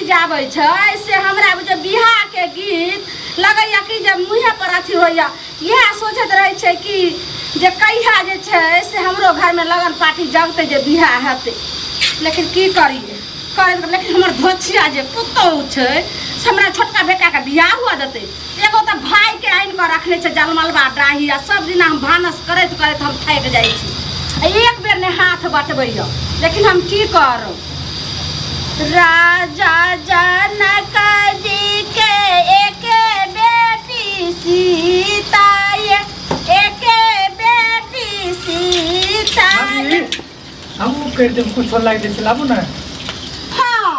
जाबै छै से हमरा जे बियाह के गीत लगैया कि जे मुँहे पर अथी होइया इएह सोचैत रहै छै कि जे कहिया जे छै से हमरो घर में लगन पार्टी जगते जे बियाह हेतै लेकिन की करिए लेकिन हमर धोछिया जे पुतौह छै से हमरा छोटका बेटा के बियाह हुआ देतै एगो तऽ भाई के आनि कऽ रखने छै जलमलबा डाही आ सब दिन हम भानस करैत करैत हम थाकि जाइ छी एक बेर ने हाथ बटबैया लेकिन हम की करू राजा जनक जी के एक बेटी सीता एक बेटी सीता हम कर देम कुछ लाग दे लाबू ना हां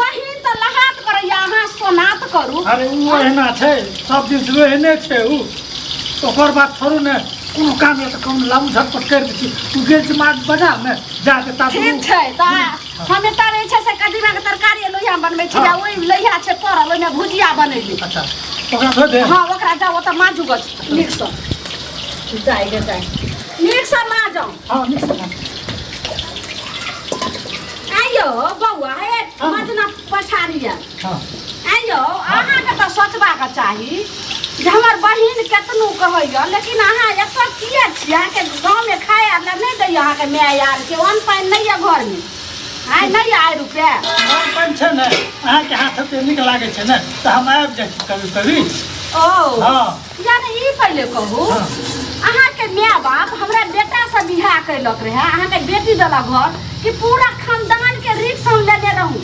बहिन त लहात करैया अहाँ सोनात करू अरे वो एना छै सब दिन से एने छै उ ओकर बात छोड़ू ने कोनो काम है तो कौन लाबू झटपट कर दै छी तू गेल छी माछ बाजार में जाके ता ठीक छै ता हमें तारे छै से कदीमा के तरकारी लोहिया बनबै छी आ ओइ लोहिया छै परल ओइमे भुजिया बनैली अच्छा ओकरा धो दे हां ओकरा जाओ त माजू गछ नीक सँ जाय गे जाय नीक सँ माजू हां नीक सँ आइयो बौआ हे मजना पछाड़िया हां आइयो अहाँ के त सोचबा के चाही जे हमर बहिन केतनो कहैया लेकिन अहाँ एतऽ किए छी अहाँ के गाँव में खाए आर नहीं दैया अहाँ के माय यार के अन्न पानि नहीं है घर में आइ नहीं आइ रुपया और पन छै ने अहाँ के हाथ पे नीक लागे छै ने त हम आबि जाइ छी कभी कभी ओ हां यानी ई पहले कहू अहाँ के माय बाप हमरा बेटा से बियाह कैलक रहे अहाँ के बेटी देला घर कि पूरा खानदान के रिक्स हम लेने रहूं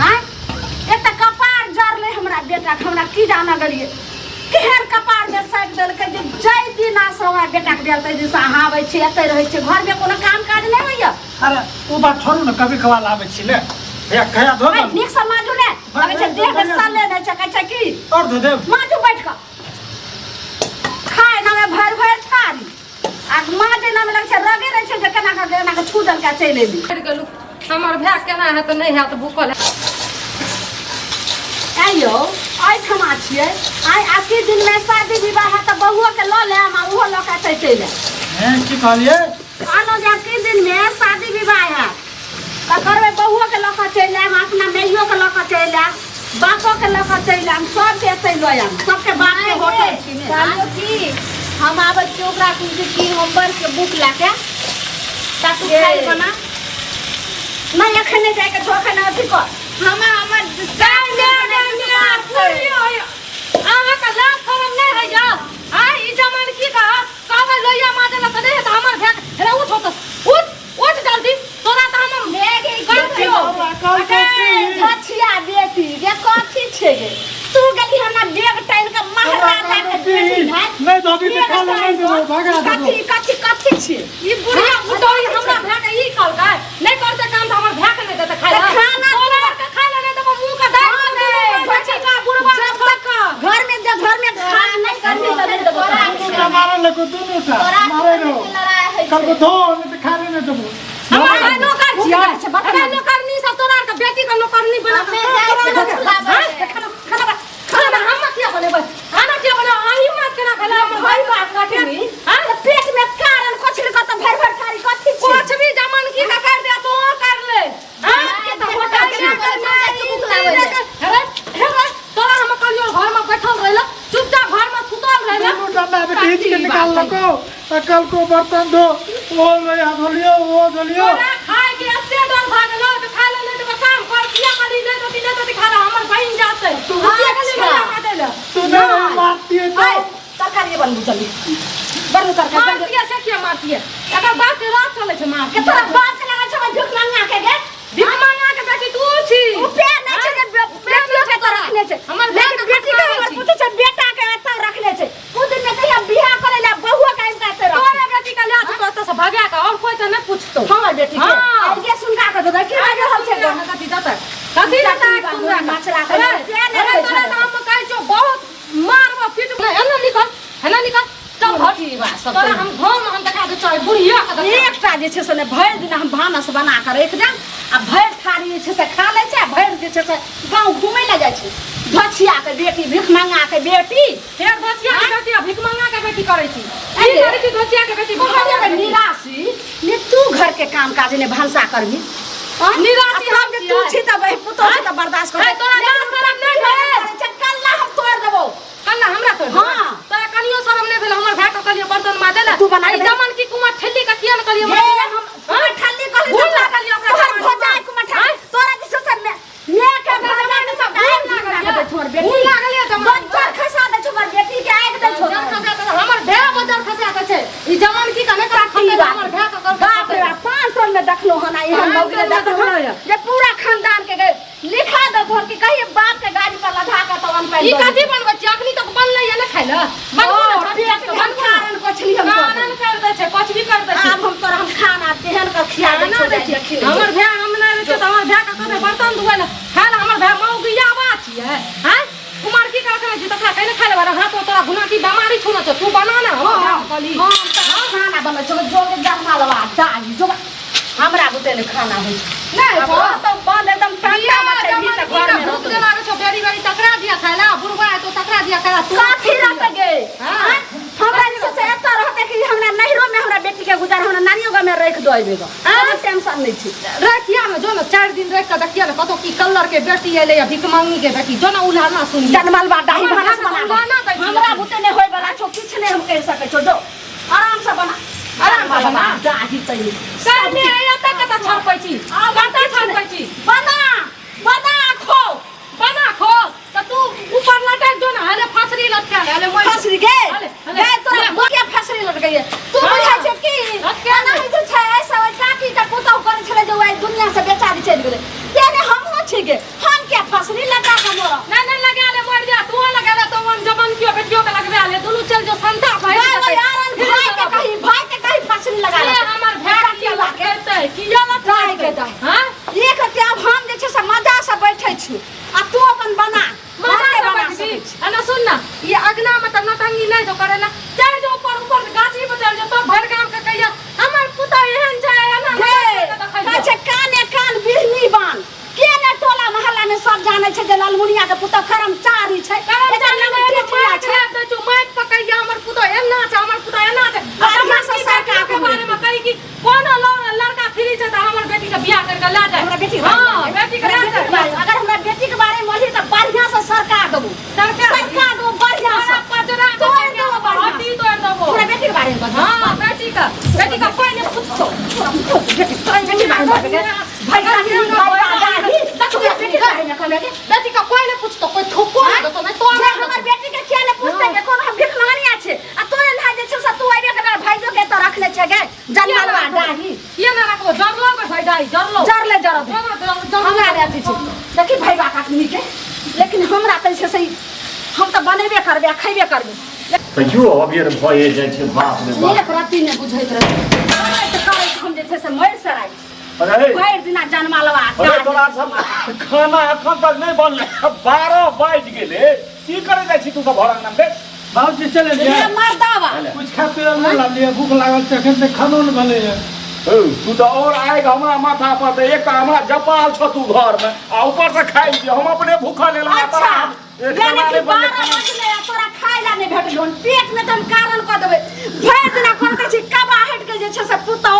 हां एक त कपार जरले हमरा बेटा के हमरा की जाना गलिए केहन कपार में साइड देल के जे जय दिन आसवा बेटा के देलते जे अहाँ आबै छी एतै रहै छै घर में कोनो काम काज नहीं होइया अरे वो बात छोड़ू ना कभी कभार आबै छी ले एक खया धो दे नीक से माजू ने लगे छै देह के साले नै छै कहै छै की और धो दे माजू बैठ के खाए ना में भर भर थारी आ माजे ना में लगे छै रगे रहे छै जे केना के छू दल के चैल एली गेलू हमर भाय केना है त नहीं है त भूखल है आइयो आई ठमा छियै आई आके दिन में शादी विवाह है त बहुआ के ल ले हम ओहो ल के चैल हैं की कहलिए आनो जे के दिन में शादी विवाह है त करबे बहुआ के ल के चैल हम अपना मेहियो के ल के चैल बापो के ल के चैल हम सब के चैल आम सबके बाप के होटल छी ने चलो की हम आबे छी ओकरा की होमवर्क के बुक लाके ताकि खाई बना नहीं एखने जाके धोखे ना अथी कर हमर अहाँ का लाभ फरम नहीं है या हां ई जमान की का कावे लोया माजला त नहीं है त हमर भाग हेरा उठ उठ जल्दी तोरा त हम लेगे छछिया बेटी जे कथी छै गे तू गेली हमरा बेग टाइन के महाराजा के बेटी है नहीं धोबी त खा ले नहीं देबो भागा देबो कथी छै ई बुढ़िया बुतौरी हमरा भाग ई कल का नहीं करते काम त हमर भाग नहीं देते खाए खाना तोरा के खा ले देबो मुंह का दाग दे बच्ची का बुढ़वा घर में जब घर में खा नहीं करबी त नहीं देबो का मारे लगो दोनों सा मारे रहो कल को धो नहीं त खा ले नहीं देबो हमरा नौकर छिया हमरा नौकरनी सब तोरा के बेटी के नौकरनी बना खाना हम क्या बने बस खाना क्या बना आही मत केना खला हमर भाई बाप काटनी हां पेट में कारण कोछड़ के त भर भर थारी कथी छै कुछ भी जमान की का कर दे तो कर ले हां के त होटल के हेरा तोरा हम कलियो घर में बैठल रहला चुपचाप घर में सुतल रहला डंडा पे खींच के निकाल लो कल को बर्तन धो वो धोलियो खाए के एते डर भागलो तो खा ले नहीं तो काम कर किया करी नहीं तो दिखा रहा हमर बहन जाते तू के लिए लगा देला तू नहीं मारती है तो तरकारी बनबू चली बनबू तरकारी मारती है से क्या मारती है अगर बात के रात चले छे मार के तोरा बाप के लगा छै झुक मंगा के गे भीख मांगा के बेटी तू छी पे नहीं छै जे बेटी के तो रखने छै हमर बेटी के हमर पूछे छै बेटा के एता रखने छै ओ दिन में कहिया बियाह करे ला बहुआ का इनका से तोरे बेटी का लिया तो तो से भागा का और कोई तो नहीं पूछतो हमर बेटी के ये सुनका के दे की लगे रहल छै कथी जाता सुनरा माछरा अरे तोरा हम कहै छौ बहुत मारबो पीट है ना निकल चल हटी बा सब तोरा हम घोम हम देखा दे चल बुढ़िया का एकटा जे छै से ने भरि दिन हम भानस बना के रख देम आ भरि थारी जे छै से खा लै छै भरि जे छै से गांव घुमै ले जाइ छै धछिया के बेटी भिख मंगा के बेटी फेर धछिया के बेटी भिख मंगा के बेटी करै छी ई करै छी धछिया के बेटी बहुत निराशी ने तू घर के काम काज ने भंसा करबी निराशी हम जे तू छी त भाई पुतो छी त बर्दाश्त कर तोरा लाज शरम नहीं है कल्ला हम तोड़ देबो कल्ला हमरा तोड़ हाँ। तोरा कनियो शरम नहीं भेल हमर भाई के कहलिए बर्तन माजे ले तू बना के दे। जमन की कुमार ठल्ली का किया न कहलिए हम ठल्ली कहली भूल लागल ये ओकरा तोहर भोजाई कुमा ठा तोरा दिस से ने के भोजाई ने सब भूल लागल ये छोड़ बेटी भूल लागल ये जमन बच्चा खसा दे छोड़ बेटी के आग दे छोड़ हमर भेड़ बजार खसा छै ई जवान की कने करा खते हमर भेड़ का कर बाप रे 500 में देखलो हना एहन मौगी देखलो जे पूरा खानदान के लिखा दे घर की कहिए बाप के गाड़ी पर लगा के तो हम पे ई काठी बनबै छी अखनी तक बनलै या न खाइला बनबो पेट के कारण कोछली हम कारण कर दे छै कुछ भी कर दे छै अब हम तोरा हम खाना तेहन के खिया दे ना दे छी हमर भेड़ हम नै रहै छै त हमर भेड़ का कहबे बर्तन धोए ला खाइला हमर भेड़ मौगिया बात छियै हैं कुमार की का कहै छी तकरा कने खाइला बार हाथ तोरा गुना की बीमारी छुना छ तू बना ना हम कहली हम खाना बनै छै जो के जमा लवा दाई जो हमरा बुते ने खाना होइ नहीं अब तो बंद एकदम ठंडा मत भी त घर में भूख लागे छ बेरी बेरी तकरा दिया खाइला बुढ़वा है तो तकरा दिया खाइला तू काफी रहत गे हां हमरा से एता रहते कि हमरा नहिरो में हमरा बेटी के गुजार हमरा नानियो गा में रख दो आइबे ग हां टेंशन नहीं छी रखिया में जो ना 4 दिन रख के देखिया ना कतो की कलर के बेटी एले या भिख मांगी के बेटी जो ना उलाना सुनी जनमल बा दाही भानस बना हमरा बुते ने होय वाला छो किछ ने हम कह सके छो जो आराम से बना आराम से बना दाही तई करने आया तक कता छापै छी कता छापै छी बना बना खो त तू ऊपर लटक जो ना हले फसरी लटका हले मैं फसरी गे गे तोरा बोकिया फसरी लट गई तू बुझा छ की केना होइ छै ऐसा काकी का पुतौ करे छले जो आई दुनिया से बेचारी चल गेले तेने हम हो छी गे हम क्या फसरी लगा के मोर नहीं लगा ले मर जा तू लगा ले तो मन जमन कियो बेटियो के लगवे ले दुनु चल जो संता भाई भाई के कहीं फसरी लगा ले हमर भेड़ की बात करते किया मत ट्राई के दा हां एक के अब हम जे छै से मजा से बैठे छी आ तू अपन बना अना सुन ना ये अगना में त नटंगी नहीं जो करेला चढ़ जो ऊपर गाछी पे चढ़ जो तो भर गांव के कहिया हमर पुता एहन छै ना अच्छा कान बिहनी बान के ने टोला मोहल्ला में सब जाने छै जे लालमुनिया के पुता कर्मचारी छै तू माइक पकैया हमर पुता एना छै हमर पुता एना छै बढ़िया से सरकार के बारे में कहि कि कोनो लड़का फ्री छै त हमर बेटी के बियाह करके ला जाए हमरा बेटी हां बेटी के ला जाए अगर हमरा बेटी के बारे में बोली त बढ़िया से सरकार देबो सरकार दो बढ़िया से पजरा तोड़ देबो हड्डी तोड़ देबो हमरा बेटी के बारे में बता हां बेटी का पहले पूछो बेटी के बारे में भैया बेटी का पहले पूछतो कोई ठोको तो मैं तो हमर बेटी के किया ने पूछते के कोन हम भिख मांगनिया छै आ तोरे ला जे छै से तू आइबे के भाईजो के तो रखले छै गे जनमलवा डाही किया ना रखबो जरलो के भाई डाई जरलो जरले जरद हमरा रे अथी छै देखी भैया काटनी के लेकिन हमरा त छै से हम त बनेबे करबे खइबे करबे कहियो अबेर भए जाइ छै बाप रे बाप एक राती ने बुझैत रहे त करे हम जे छै से मर सराय अरे भरि दिना जनमलवा अरे तोरा सब खाना एखन तक नहीं बनले 12 बाज गेले की करे जाइ छी तू सब भरा नाम के बाबूजी चले ये जा मर्दावा कुछ खा पी ले लालिए भूख लागल छै एखन तक खानो न भेलै है तू तो और आएगा हमरा माथा पर तो एक हमरा जपाल छ तू घर में आ ऊपर से खाई दियो हम अपने भूखा लेला अच्छा यानी कि 12 बजले तोरा खाइ ला नहीं भेटल पेट में तुम कारण क देबै भरि दिना कोन कहै छी कबा हट के जे छै से पुतौ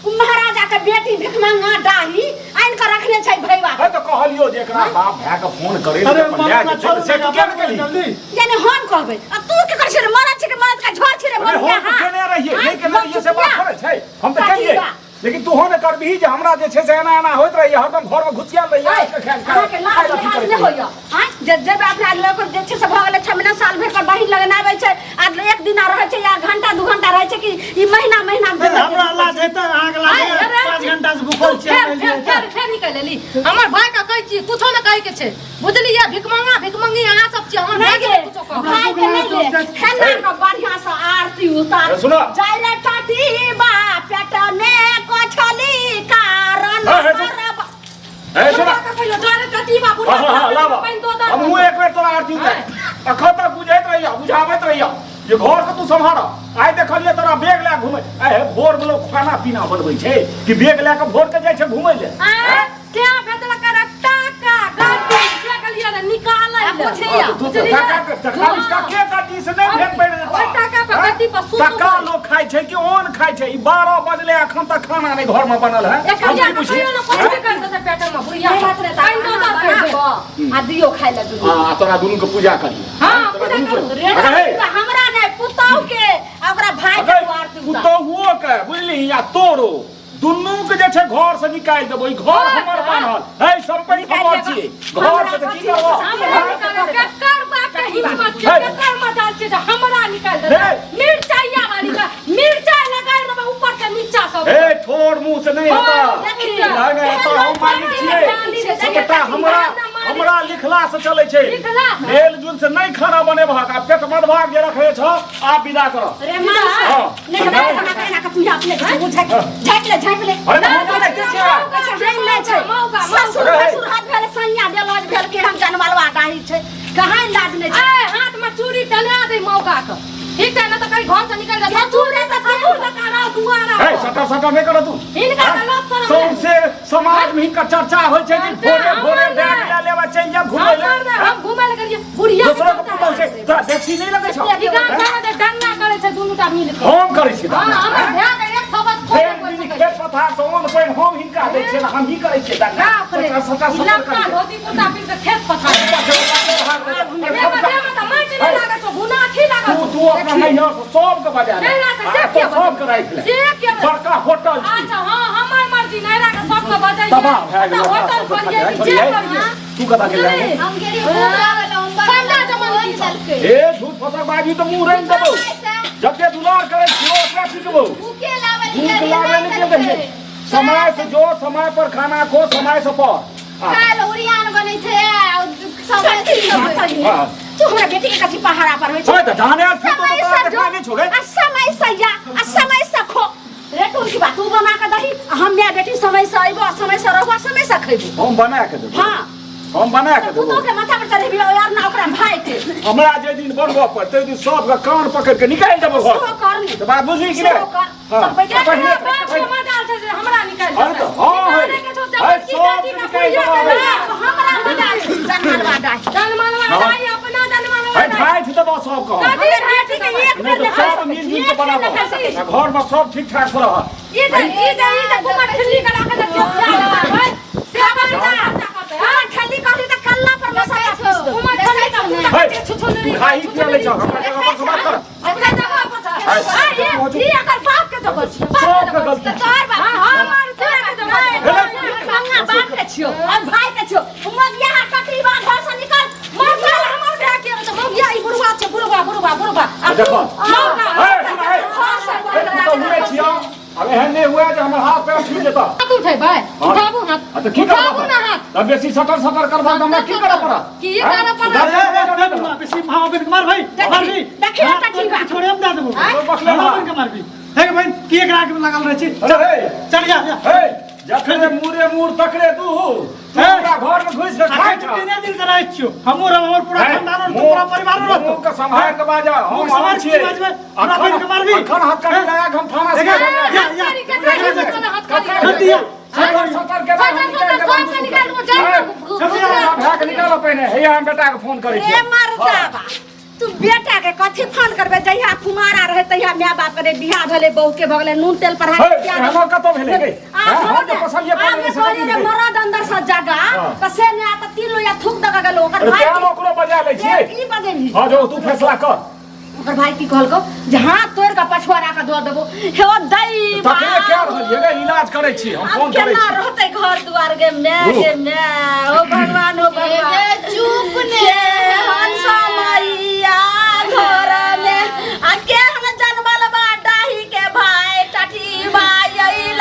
महाराजा के बेटी भिख मांगा डाही आइन के रखने छै भैया है तो कहलियो जे एकरा बाप भए के फोन करे अरे ले मामा छोड़ से के क्या जल्दी करी यानी हम कहबै आ तू के कहै छै मरद छै के मरद का झोर छै रे अरे बोलिया हम केने रहिए नहीं केने रहिए से बात करे छै हम तो कहिए लेकिन तू होने करबी जे हमरा जे छै से एना होइत रही हरदम घर में घुसियाल रही अहाँ के लाज लिहाज नहीं होइया हां जब अपना लोग जे छै से भगले 6 महीना साल भर पर बहिन लगनाबै छै आज एक दिन रहै छै या घंटा 2 घंटा रहै छै कि ई महीना हमरा लाज हेतै अहाँ के लाज 5 घंटा से भूखल छी फेर निकल लेली हमर भाई का कहै छी कुछो न कहै के छै बुझलियै भिख मांगी अहाँ सब छी हमर भाई के कुछो कह भाई के नहीं ले खाना का बढ़िया से आरती उतार सुनो जाय रे टाटी बा पेट में कोछली कारण है सुना कहियो जाने कतीबा बुढ़ा हां लावा हम हूं एक बेर तोरा आरती उतार अखन तक बुझैत रहिया बुझाबैत रहिया ये घर के तू संभाल आइ देखलिए तोरा बैग ले घुमै आइ भोर में लोग खाना पीना बनबै छै कि बैग ले के भोर के जाय छै घुमै ले क्या भेटल कर टाका गाड़ी लगलिए निकालै ले पूछिया तू तो टका इसका के कटी से नहीं भेट पड़ देता ओइ टाका पे गड्डी पर सूत टका लोग खाइ छै कि ओन खाइ छै ई 12 बजले एखन तक खाना नहीं घर में बनल है एक कहिया कहियो न कुछ भी कर देते पेट में बुढ़िया बात रे काई दो दो कर दे आ दियो खाइ ले दुनू हां तोरा दुनू के पूजा करी हां पूजा करू हमरा नहीं पुतौ के ओकरा भाई के द्वार पे तू तो हुओ के बुझली या तोरो दुनू के जे छै घर से निकाल देबो ई घर हमर बनल है संपत्ति हमर छी घर से की करबो कक्कर बात के हिम्मत छै कक्कर मजाल छै जे हमरा निकाल दे मिर्चाइया वाली का मिर्चाई लगाय देबे ऊपर से नीचा सब ए ठोर मुंह से नहीं होता लगे तो हम मालिक छियै सबटा हमरा लिखला से चले छै मेल जुल से नहीं खाना बनेबहक आ पेट मदभाग जे रखे छ आप विदा करो रे मां नहीं खाना का पूजा अपने झाट ले अरे मौका के छै जान ले छै ससुर हाथ भेल सैया देलज भेल के हम जनमलवा डाही छै कहां लाज नहीं छै हाथ में चूड़ी टना दे मौका के ठीक है ना तो कहीं घर से निकल जा ससुर रे तो ससुर का कारा दुआरा ए सटा नहीं करो तू इनका तो लोग सबसे समाज में इनका चर्चा होय छै कि भोरे बैग ले लेवा चल जा घुमै ले हम घुमै ले करिए बुढ़िया दूसरा को पता छै तोरा देखी नहीं लगे छ ई गांव में दे डंगा करे छै दुनुटा मिल के हम करै छी हां हमर ध्यान एक सबत खेत पथार से ओन कोई हम हिनका दै छै हम ही करै छी दादा सटा लंका धोती कुर्ता पिन के खेत पथार ये बजे में तो माटी नहीं लागे तो गुना थी लागे तू अपना नैहर से सब के बजा ले सब के राख ले से के बड़का होटल छी अच्छा हां हमर मर्जी नैरा के सब के बजाई तबाह भए गेल होटल खोलिए जे करिए तू कदा के ले हम गेली भूख लागल हम ठंडा जमन चल के ए झूठ फसा बाजी तो मुंह रेंग देबो जबे दुलार करे छियो ओकरा सीखबो भूखे लागल भूख लागे नहीं दे समय से जो समय पर खाना खो समय से पर काल उड़ियान बनै छै समय से तू हमरा बेटी के कथि पहाड़ा पर होय छै ओए त जाने फिर तो तोरा देखा नहीं छोड़े समय से खो रे तू की बात तू बना के दही हम मैं बेटी समय से आइबो समय से रहबो समय से खइबो हम बना के देबो हां हम बना के तू देबो तो के माथा पर चढ़ेबी यार ना ओकरा भाई के हमरा जे दिन बनबो पर ते दिन सब के कान पकड़ के निकाल देबो घर सो करनी तो बात बुझी कि नहीं हां पहले मजा छै जे हमरा निकाल अरे तो हां है सब निकाल देबो हमरा मजा जनमलवा डाही जनमलवा दाई अपना जनमलवा है भाई थी तो सब को दादी बेटी के एक नहीं तो सब मिल के बनाबो घर में सब ठीक ठाक से रह ये कुमार ठल्ली का रखा था भाई से बंदा हां ठल्ली कहली त कल्ला पर मसाला पीस दो कुमार ठल्ली का मुंडा छुछु नहीं खाई के ले जाओ हमरा जगह पर बात कर अपना जगह पर ये अगर बाप के तो बच सब के गलती तोर बाप हमार तोरा के तो हमरा बाप के छियो और भाई के छियो मग यहाँ तकरीबा घर से निकल मौका हमर भाई के तो मौगिया ई बुढ़वा छै बुढ़वा देखो मौका तो हुए छियो अब एहन नहीं हुआ जे हमर हाथ पैर छूट जेता हाथ उठै भाई उठाबू हाथ तो की उठाबू ना हाथ तब बेसी सटर करबा त हमरा की करब पड़ा की करब पड़ा बेसी महाबीर कुमार भाई मार भी देखिए तकरीबा छोड़े हम दे देबो बखले महाबीर के मार भी हे भाई की एक राग में लगल रहे छी अरे चल जा हे जखन मुरे मुर तकरे तू हमरा घर में घुस के खाइ छ तीन दिन कराय छियो हमर पूरा खानदान और पूरा परिवार रहत मुंह के संभाल के बाजा हम समाज छिए महाबीर के मार भी अखन हाथ काट लगा हम थाना से सटर के निकाल पहिने हे हम बेटा के फोन करे ए मरदाबा तू बेटा के कथि फोन करबे जहिया कुमारा रहे तहिया माय बाप करे बियाह भेले बहू के भगले नून तेल पढ़ाई किया हम कतो भेले गे हम तो पसलिए आगे बोले रे मरद अंदर से जगह त से ने त तीन लोया थूक दगा गेलो ओकर भाई क्या ओकरो बजा ले छी की बजेली हां जो तू फैसला कर ओकर भाई की कहल को जहां तोड़ का पछुआरा का दो देबो हे ओ दई बा तकरे क्या रहलिए गे इलाज करे छी हम फोन करे केना छी रहते घर दुआर गे मैं ओ भगवान ओ भगवान चुप ने हंसा मैया घर में आ के हम जनमल बा डाही के भाई टठी भाई आइल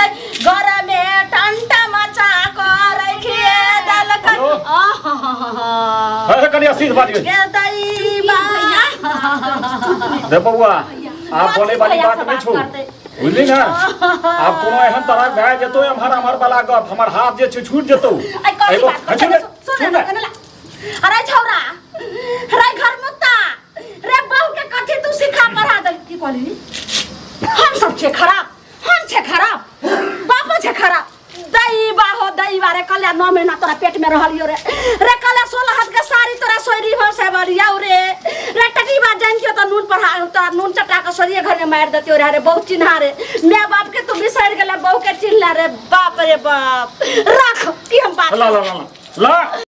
घर में टंटा मचा कर रखिए दलकन अरे कनी असीध बात गे के दई बा दे बउआ आप बोले वाली बात नहीं छोड़ बुझली ना आप कोनो एहन तरह भए जेतो हमार वाला गप हमर हाथ जे छूट जेतो एगो सुन अरे छौरा रे घर मुत्ता रे बहू के कथि तू सिखा पढ़ा दे की कहली हम सब छे खराब बाप छे खराब दई बारे कल्या 9 महीना तोरा पेट में रहलियो रे कल्या 16 हाथ के साड़ी तोरा सोइरी हो से तो नून चटा के सरिये घर में मार देती रे बहुत चिन्हा रे मैं बाप के तू बिसर गेला बहू के चिन्हला रे बाप रे बाप रख की हम बात ला ला ला ला